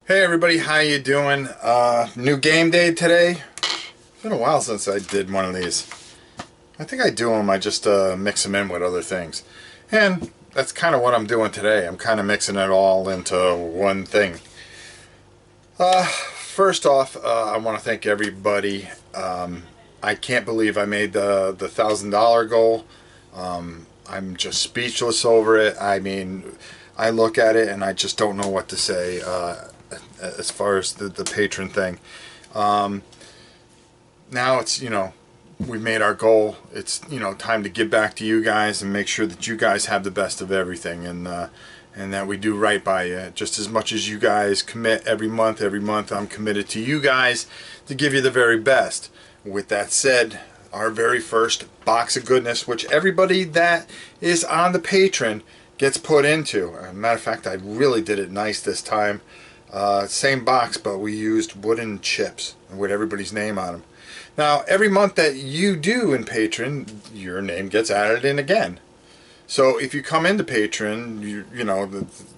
Hey everybody, how you doing? New game day today. It's been a while since I did one of these. I think I do them, I just mix them in with other things. And that's kind of what I'm doing today. I'm kind of mixing it all into one thing. First off, I want to thank everybody. I can't believe I made the $1,000 goal. I'm just speechless over it. I mean, I look at it and I just don't know what to say. As far as the patron thing, now it's, we've made our goal. It's, time to give back to you guys and make sure that you guys have the best of everything, and that we do right by you. Just as much as you guys commit every month I'm committed to you guys to give you the very best. With that said, our very first box of goodness, which everybody that is on the patron gets put into. As a matter of fact, I really did it nice this time. Same box, but we used wooden chips with everybody's name on them. Now, every month that you do in Patron, your name gets added in again. So if you come into Patron,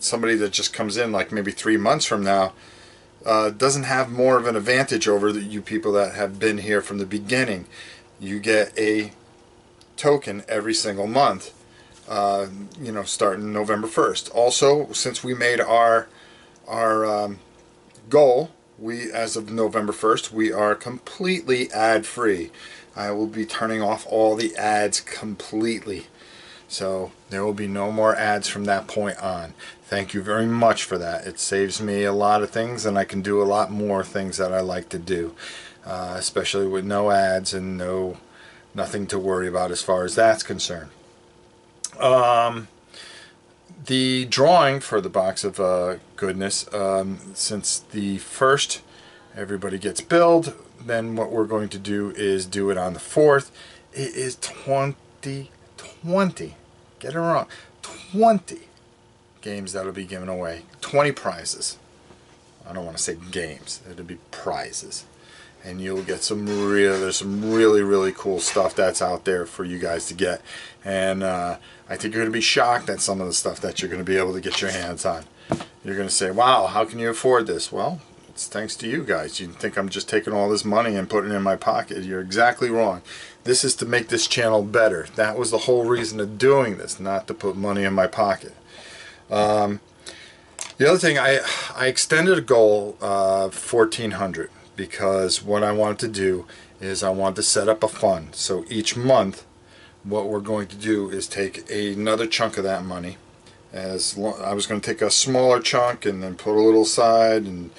somebody that just comes in like maybe 3 months from now doesn't have more of an advantage over you people that have been here from the beginning. You get a token every single month, starting November 1st. Also, since we made our goal, as of November 1st, we are completely ad-free. I will be turning off all the ads completely. So there will be no more ads from that point on. Thank you very much for that. It saves me a lot of things, and I can do a lot more things that I like to do, especially with no ads and nothing to worry about as far as that's concerned. The drawing for the box of goodness, since the first everybody gets billed, then what we're going to do is do it on the 4th. It is 20, get it wrong, 20 games that'll be given away, 20 prizes. I don't want to say games, it'll be prizes. And you'll get there's some really cool stuff that's out there for you guys to get. And I think you're going to be shocked at some of the stuff that you're going to be able to get your hands on. You're going to say, wow, how can you afford this? Well, it's thanks to you guys. You think I'm just taking all this money and putting it in my pocket. You're exactly wrong. This is to make this channel better. That was the whole reason of doing this, not to put money in my pocket. The other thing, I extended a goal of 1,400. Because what I wanted to do is I wanted to set up a fund. So each month, what we're going to do is take another chunk of that money. I was going to take a smaller chunk and then put a little aside and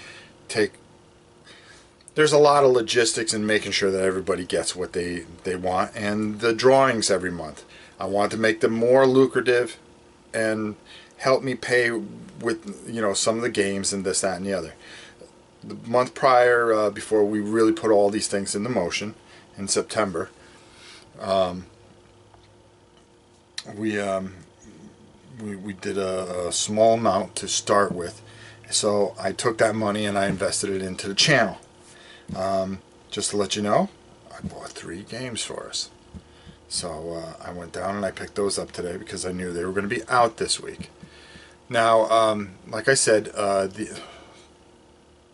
there's a lot of logistics in making sure that everybody gets what they want, and the drawings every month. I want to make them more lucrative and help me pay with some of the games and this, that, and the other. The month prior, before we really put all these things into motion, in September, we did a small amount to start with. So I took that money and I invested it into the channel. Just to let you know, I bought 3 games for us. So I went down and I picked those up today because I knew they were going to be out this week. Now, like I said,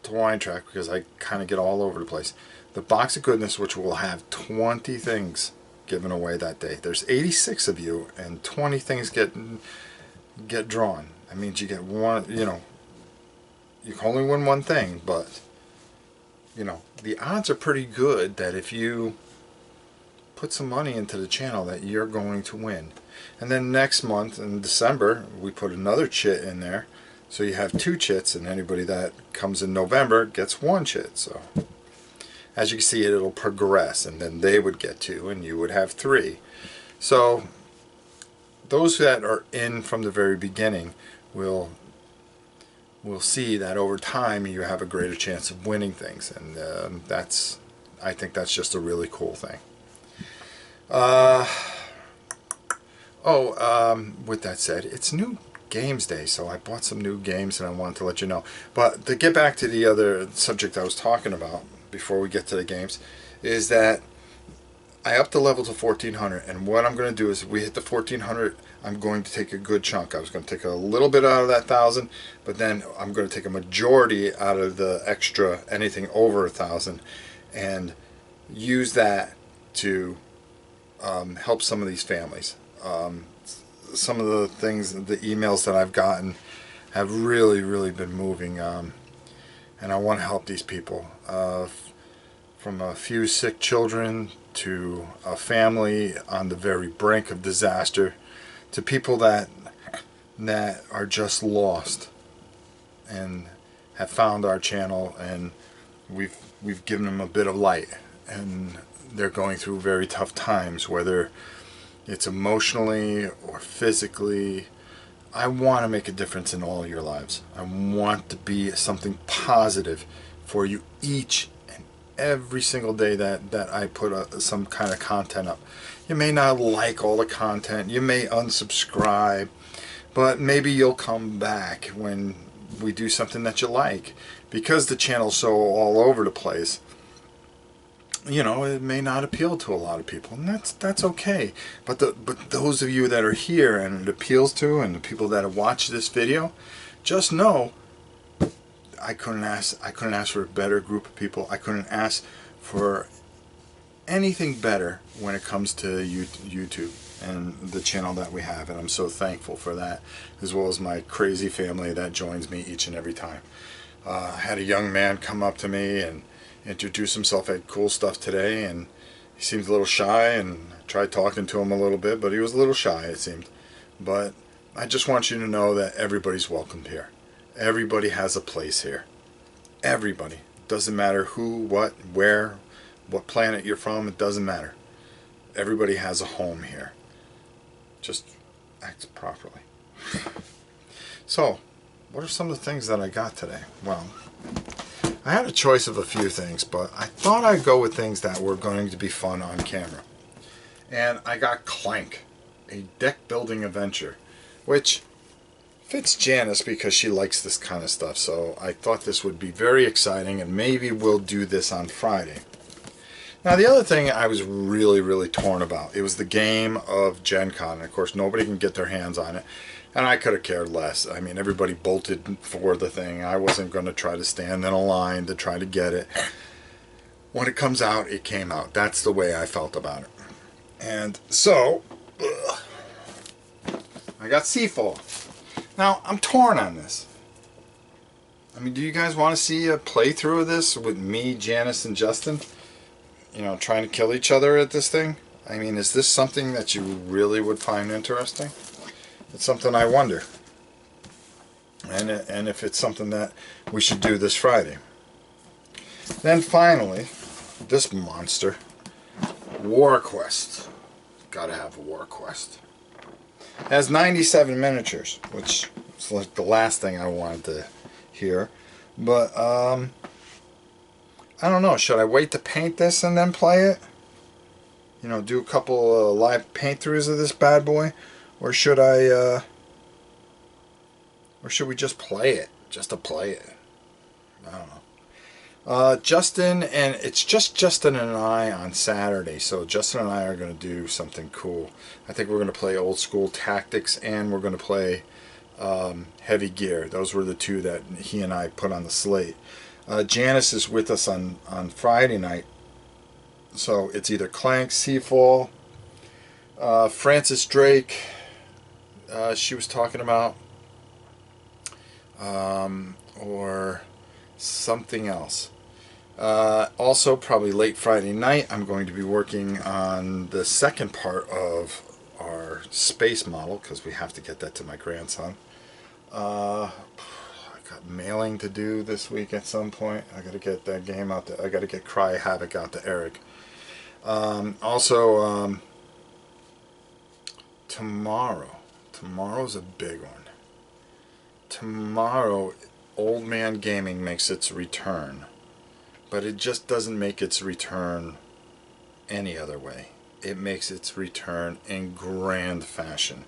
to wind track, because I kind of get all over the place. The box of goodness, which will have 20 things given away that day. There's 86 of you, and 20 things get drawn. That means you get one. You can only win one thing, but the odds are pretty good that if you put some money into the channel, that you're going to win. And then next month in December, we put another chit in there. So you have 2 chits, and anybody that comes in November gets 1 chit. So as you can see, it'll progress, and then they would get 2 and you would have 3. So those that are in from the very beginning will see that over time you have a greater chance of winning things, and I think that's just a really cool thing. With that said, it's new Games Day, so I bought some new games and I wanted to let you know. But to get back to the other subject I was talking about before we get to the games, is that I upped the level to 1400, and what I'm going to do is, if we hit the 1400, I'm going to take a good chunk. I was going to take a little bit out of that 1,000, but then I'm going to take a majority out of the extra, anything over 1,000, and use that to help some of these families. Some of the things, the emails that I've gotten have really been moving, and I want to help these people. From a few sick children to a family on the very brink of disaster, to people that are just lost and have found our channel, and we've given them a bit of light, and they're going through very tough times, whether it's emotionally or physically. I want to make a difference in all your lives. I want to be something positive for you each and every single day that I put some kind of content up. You may not like all the content, you may unsubscribe, but maybe you'll come back when we do something that you like. Because the channel's so all over the place, you know, it may not appeal to a lot of people, and that's okay. But those of you that are here and it appeals to, and the people that have watched this video, just know I couldn't ask for a better group of people. I couldn't ask for anything better when it comes to YouTube and the channel that we have, and I'm so thankful for that, as well as my crazy family that joins me each and every time. I had a young man come up to me and introduce himself at Cool Stuff today, and he seems a little shy, and I tried talking to him a little bit, but he was a little shy, it seemed. But I just want you to know that everybody's welcomed here. Everybody has a place here. Everybody. Doesn't matter who, what, where, what planet you're from, it doesn't matter. Everybody has a home here. Just act properly. So, what are some of the things that I got today? Well, I had a choice of a few things, but I thought I'd go with things that were going to be fun on camera. And I got Clank, a deck building adventure, which fits Janice because she likes this kind of stuff. So I thought this would be very exciting, and maybe we'll do this on Friday. Now, the other thing I was really torn about, it was the game of Gen Con. And of course, nobody can get their hands on it. And I could have cared less. I mean, everybody bolted for the thing. I wasn't going to try to stand in a line to try to get it. When it comes out, it came out. That's the way I felt about it. And so, I got Seafall. Now, I'm torn on this. I mean, do you guys want to see a playthrough of this with me, Janice, and Justin? You know, trying to kill each other at this thing? I mean, is this something that you really would find interesting? It's something I wonder. And if it's something that we should do this Friday. Then finally, this monster, War Quest. Gotta have a War Quest. It has 97 miniatures, which is like the last thing I wanted to hear. But, I don't know. Should I wait to paint this and then play it? You know, do a couple live paint throughs of this bad boy? Or should or should we just play it? Just to play it? I don't know. Justin, and it's just Justin and I on Saturday. So Justin and I are going to do something cool. I think we're going to play Old School Tactics, and we're going to play Heavy Gear. Those were the two that he and I put on the slate. Janice is with us on Friday night. So it's either Clank, Seafall, Francis Drake, she was talking about, or something else. Also, probably late Friday night, I'm going to be working on the second part of our space model, because we have to get that to my grandson. I got mailing to do this week at some point. I got to get that game out there. I got to get Cry Havoc out to Eric. Tomorrow's a big one. Tomorrow, Old Man Gaming makes its return. But it just doesn't make its return any other way. It makes its return in grand fashion.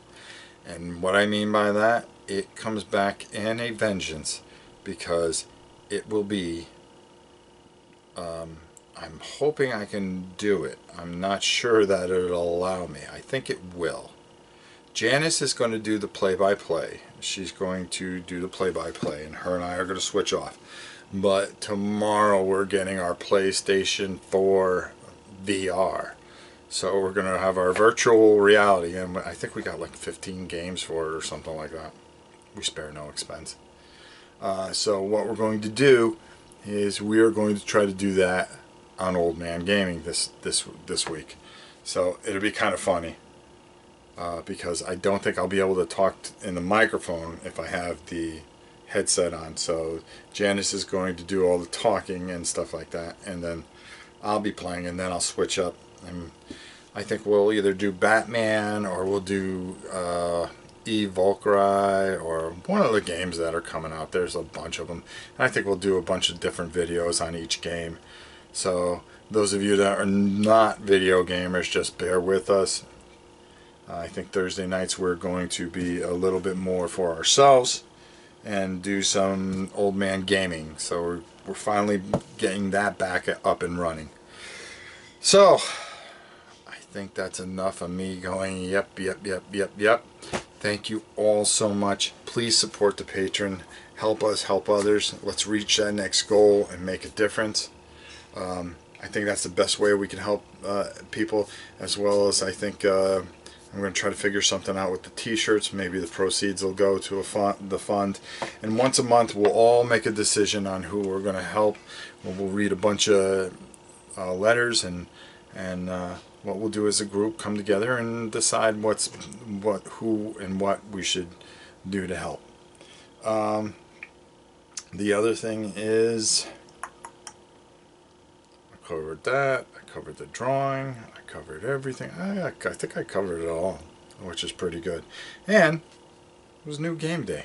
And what I mean by that, it comes back in a vengeance, because it will be I'm hoping I can do it. I'm not sure that it'll allow me. I think it will. Janice is going to do the play-by-play. She's going to do the play-by-play, and her and I are going to switch off. But tomorrow we're getting our PlayStation 4 VR. So we're going to have our virtual reality, and I think we got like 15 games for it or something like that. We spare no expense. So what we're going to do is we are going to try to do that on Old Man Gaming this week. So it'll be kind of funny. Because I don't think I'll be able to talk in the microphone if I have the headset on. So Janice is going to do all the talking and stuff like that, and then I'll be playing, and then I'll switch up. And I think we'll either do Batman or we'll do Eve Valkyrie or one of the games that are coming out. There's a bunch of them. And I think we'll do a bunch of different videos on each game. So those of you that are not video gamers, just bear with us. I think Thursday nights we're going to be a little bit more for ourselves and do some Old Man Gaming. So we're finally getting that back up and running. So I think that's enough of me going yep. Thank you all so much. Please support the patron. Help us help others. Let's reach that next goal and make a difference. I think that's the best way we can help people, as well as I think I'm going to try to figure something out with the t-shirts. Maybe the proceeds will go to the fund. And once a month we'll all make a decision on who we're going to help. We'll read a bunch of letters, and what we'll do as a group, come together and decide who and what we should do to help. The other thing is, I covered that. I covered the drawing. I covered everything. I think I covered it all, which is pretty good. And it was new game day.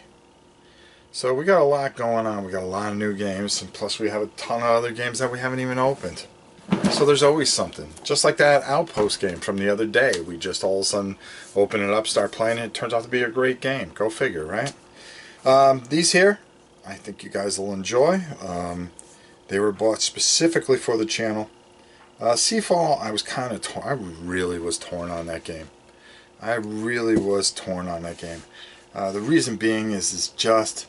So we got a lot going on. We got a lot of new games, and plus we have a ton of other games that we haven't even opened. So there's always something. Just like that Outpost game from the other day. We just all of a sudden open it up, start playing it. It turns out to be a great game. Go figure, right? These here, I think you guys will enjoy. They were bought specifically for the channel. Seafall, I was kind of torn. I really was torn on that game. The reason being is just,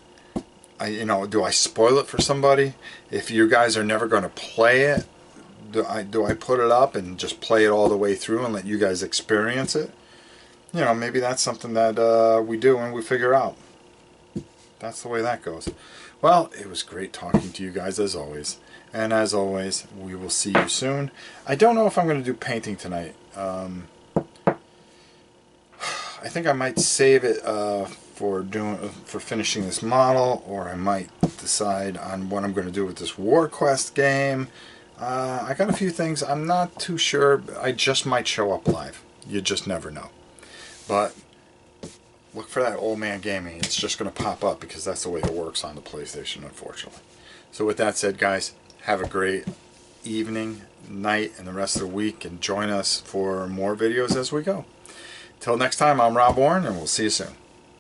do I spoil it for somebody? If you guys are never going to play it, do I put it up and just play it all the way through and let you guys experience it? Maybe that's something that we do and we figure out. That's the way that goes. Well, it was great talking to you guys as always. And as always, we will see you soon. I don't know if I'm going to do painting tonight. I think I might save it for finishing this model, or I might decide on what I'm going to do with this War Quest game. I got a few things. I'm not too sure. I just might show up live. You just never know. But look for that Old Man Gaming. It's just going to pop up because that's the way it works on the PlayStation, unfortunately. So with that said, guys, have a great evening, night, and the rest of the week, and join us for more videos as we go. Till next time, I'm Rob Warren, and we'll see you soon.